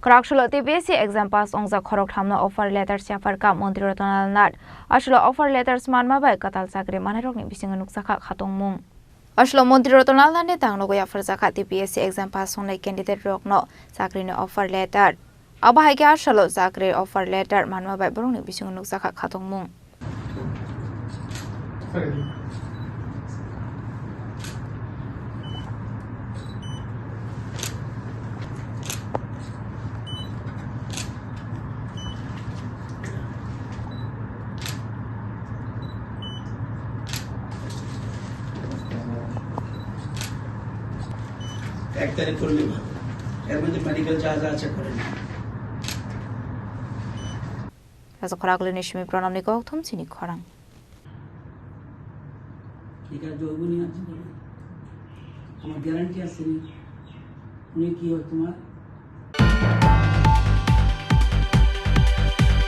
Kraksalo TPSC exam pass Wngjak Khorktham no offer letters Yapharkha Mantri Ratan Lal Nath. Aslo offer letters Manbai Katal chakri Manairokni Bisingo Nukjakha Khatungmung. Aslo Mantri Ratan Lal Nath tangno Yapharkha TPSC exam pass songnai candidate rokno chakri no offer letter. Abahai ke aslo chakri offer letter Manbai borongni Bisingo Nukjakha Khatungmung. এক তারিখ করলে এর মধ্যে medical charge আছে করে না As a Khorang nishmi pranam ni Khorktham Chini Khorang. ঠিক আছে জৈবনী আছে বলে আমার গ্যারান্টি আছে নি উনি কি হয় তোমার